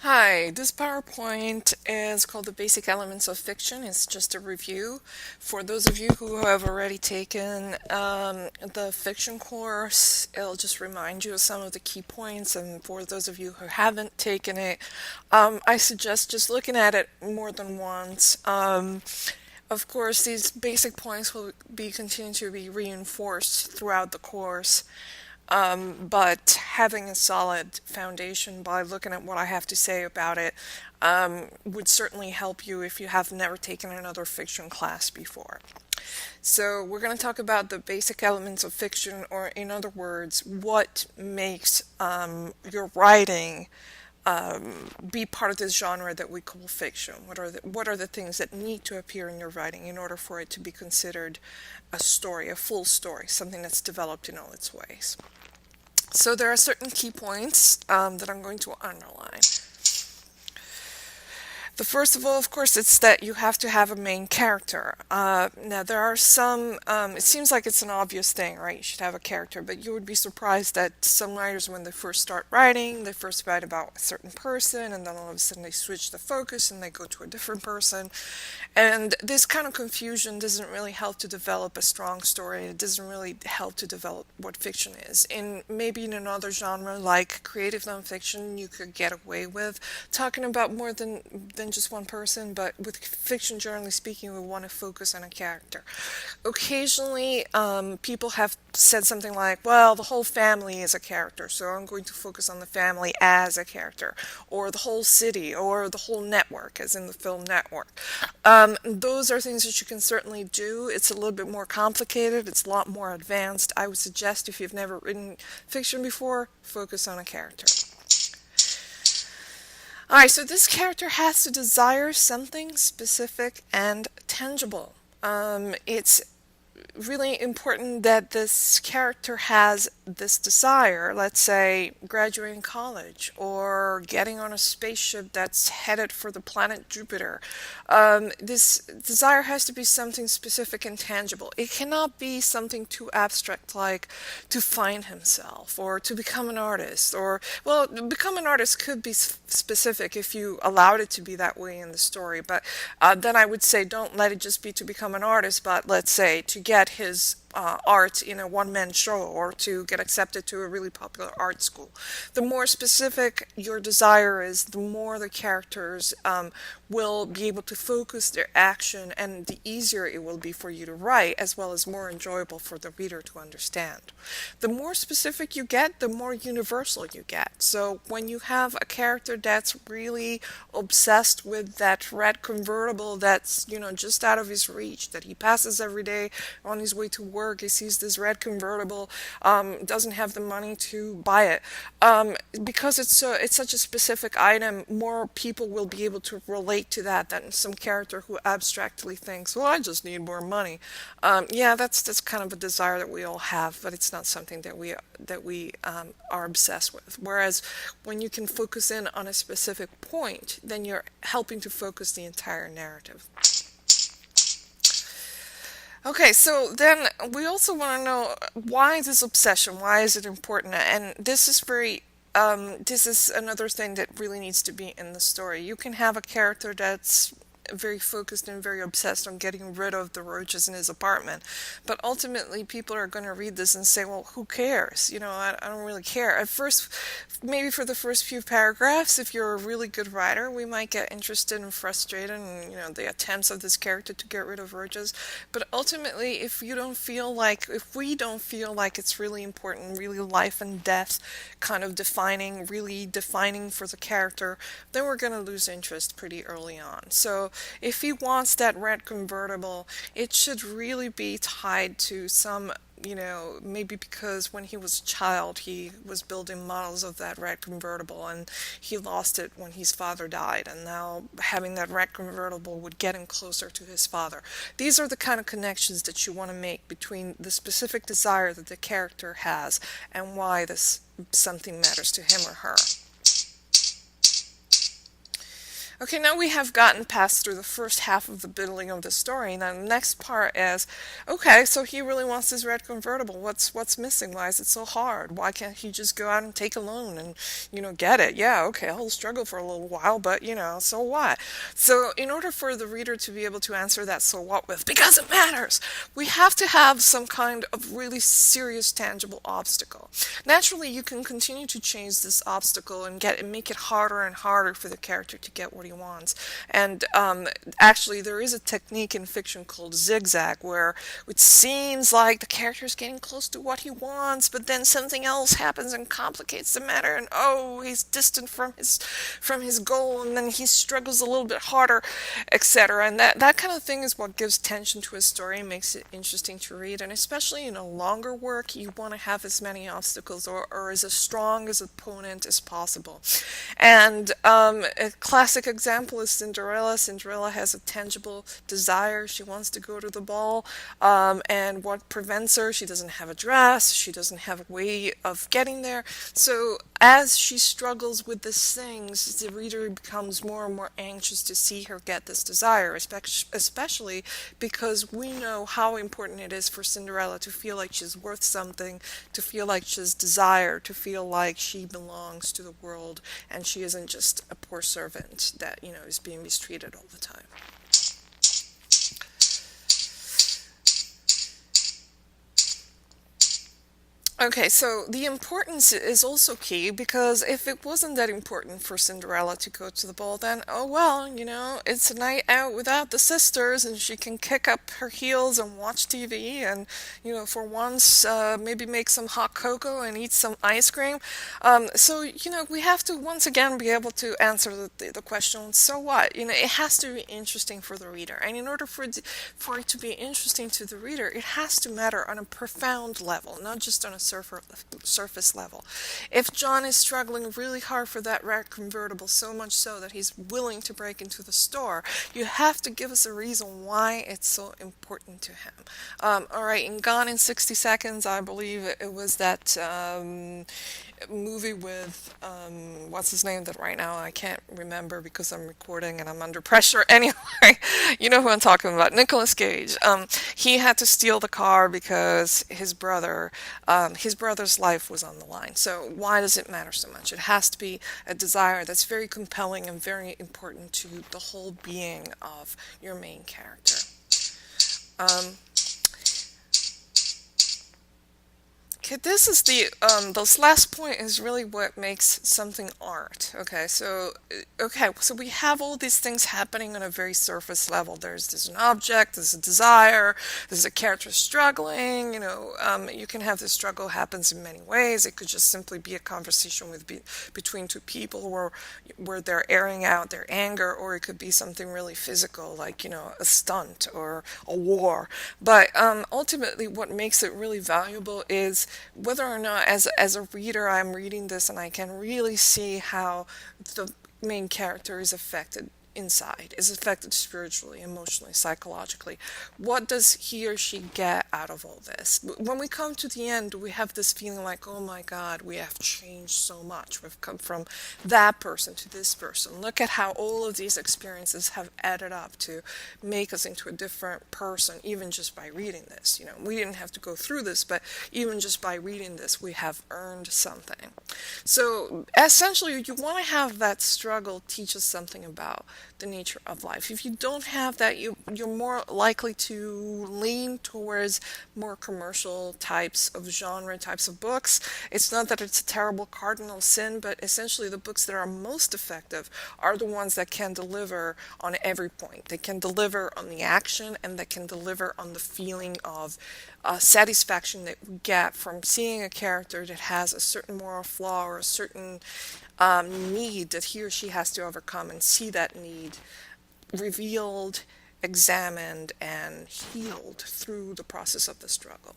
Hi, this PowerPoint is called The Basic Elements of Fiction. It's just a review. For those of you who have already taken the fiction course, it'll just remind you of some of the key points. And for those of you who haven't taken it, I suggest just looking at it more than once. Of course, these basic points will be continue to be reinforced throughout the course. But having a solid foundation by looking at what I have to say about it would certainly help you if you have never taken another fiction class before. So we're going to talk about the basic elements of fiction, or in other words, what makes your writing be part of this genre that we call fiction. What are the things that need to appear in your writing in order for it to be considered a story, a full story, something that's developed in all its ways. So there are certain key points that I'm going to underline. The first of all, of course, it's that you have to have a main character. Now, there are some, it seems like it's an obvious thing, right? You should have a character, but you would be surprised that some writers, when they first start writing, they first write about a certain person, and then all of a sudden they switch the focus and they go to a different person. And this kind of confusion doesn't really help to develop a strong story. It doesn't really help to develop what fiction is. Maybe in another genre like creative nonfiction, you could get away with talking about more than just one person, but with fiction, generally speaking, we want to focus on a character. Occasionally, people have said something like, well, the whole family is a character, so I'm going to focus on the family as a character, or the whole city, or the whole network, as in the film Network. Those are things that you can certainly do. It's a little bit more complicated, it's a lot more advanced. I would suggest, if you've never written fiction before, focus on a character. Alright, so this character has to desire something specific and tangible. It's really important that this character has this desire, let's say graduating college or getting on a spaceship that's headed for the planet Jupiter. This desire has to be something specific and tangible. It cannot be something too abstract like to find himself or to become an artist, or, well, become an artist could be specific if you allowed it to be that way in the story, but then I would say don't let it just be to become an artist, but let's say to get his art in a one-man show or to get accepted to a really popular art school. The more specific your desire is, the more the characters will be able to focus their action, and the easier it will be for you to write, as well as more enjoyable for the reader to understand. The more specific you get, the more universal you get. So when you have a character that's really obsessed with that red convertible that's, just out of his reach, that he passes every day on his way to work, he sees this red convertible, doesn't have the money to buy it. Because it's such a specific item, more people will be able to relate to that than some character who abstractly thinks, well, I just need more money. Yeah, that's kind of a desire that we all have, but it's not something that we are obsessed with. Whereas when you can focus in on a specific point, then you're helping to focus the entire narrative. Okay, so then we also want to know, why this obsession? Why is it important? And this is another thing that really needs to be in the story. You can have a character that's very focused and very obsessed on getting rid of the roaches in his apartment, but ultimately people are going to read this and say, well, who cares? I don't really care. At first, maybe for the first few paragraphs, if you're a really good writer, we might get interested and frustrated in, the attempts of this character to get rid of roaches. But ultimately, if we don't feel like it's really important, really life and death kind of really defining for the character, then we're going to lose interest pretty early on. So if he wants that red convertible, it should really be tied to some, maybe because when he was a child, he was building models of that red convertible and he lost it when his father died. And now having that red convertible would get him closer to his father. These are the kind of connections that you want to make between the specific desire that the character has and why this something matters to him or her. Okay, now we have gotten past through the first half of the building of the story. Now the next part is, okay, so he really wants this red convertible. What's missing? Why is it so hard? Why can't he just go out and take a loan and, get it? Yeah, okay, he'll struggle for a little while, but so what? So in order for the reader to be able to answer that so what with, because it matters, we have to have some kind of really serious tangible obstacle. Naturally, you can continue to change this obstacle and make it harder and harder for the character to get what he wants. And actually, there is a technique in fiction called zigzag, where it seems like the character is getting close to what he wants, but then something else happens and complicates the matter, and oh, he's distant from his goal, and then he struggles a little bit harder, etc. And that kind of thing is what gives tension to a story and makes it interesting to read. And especially in a longer work, you want to have as many obstacles or as strong as opponent as possible. And a classic example is Cinderella. Cinderella has a tangible desire. She wants to go to the ball. And what prevents her? She doesn't have a dress. She doesn't have a way of getting there. So as she struggles with these things, the reader becomes more and more anxious to see her get this desire, especially because we know how important it is for Cinderella to feel like she's worth something, to feel like she's desired, to feel like she belongs to the world and she isn't just a poor servant that, is being mistreated all the time. Okay, so the importance is also key because if it wasn't that important for Cinderella to go to the ball, then oh well, it's a night out without the sisters and she can kick up her heels and watch TV and, for once, maybe make some hot cocoa and eat some ice cream. So, we have to once again be able to answer the question, so what? It has to be interesting for the reader. And in order for it to be interesting to the reader, it has to matter on a profound level, not just on a surface level. If John is struggling really hard for that red convertible, so much so that he's willing to break into the store, you have to give us a reason why it's so important to him. All right, in Gone in 60 Seconds, I believe it was that movie with what's his name that right now I can't remember because I'm recording and I'm under pressure. Anyway, you know who I'm talking about, Nicolas Cage. He had to steal the car because his brother's life was on the line. So why does it matter so much? It has to be a desire that's very compelling and very important to the whole being of your main character. Um, Okay, this is this last point is really what makes something art. So we have all these things happening on a very surface level. There's an object, there's a desire, there's a character struggling. You can have the struggle happens in many ways. It could just simply be a conversation between two people where they're airing out their anger, or it could be something really physical, like a stunt or a war. But ultimately, what makes it really valuable is whether or not as a reader I'm reading this and I can really see how the main character is affected inside, is affected spiritually, emotionally, psychologically. What does he or she get out of all this? When we come to the end, we have this feeling like, oh my God, we have changed so much. We've come from that person to this person. Look at how all of these experiences have added up to make us into a different person, even just by reading this. We didn't have to go through this, but even just by reading this, we have earned something. So essentially, you want to have that struggle teach us something about the nature of life. If you don't have that, you're more likely to lean towards more commercial types of genre types of books. It's not that it's a terrible cardinal sin, but essentially the books that are most effective are the ones that can deliver on every point. They can deliver on the action and they can deliver on the feeling of satisfaction that we get from seeing a character that has a certain moral flaw or a certain need that he or she has to overcome, and see that need revealed, examined, and healed through the process of the struggle.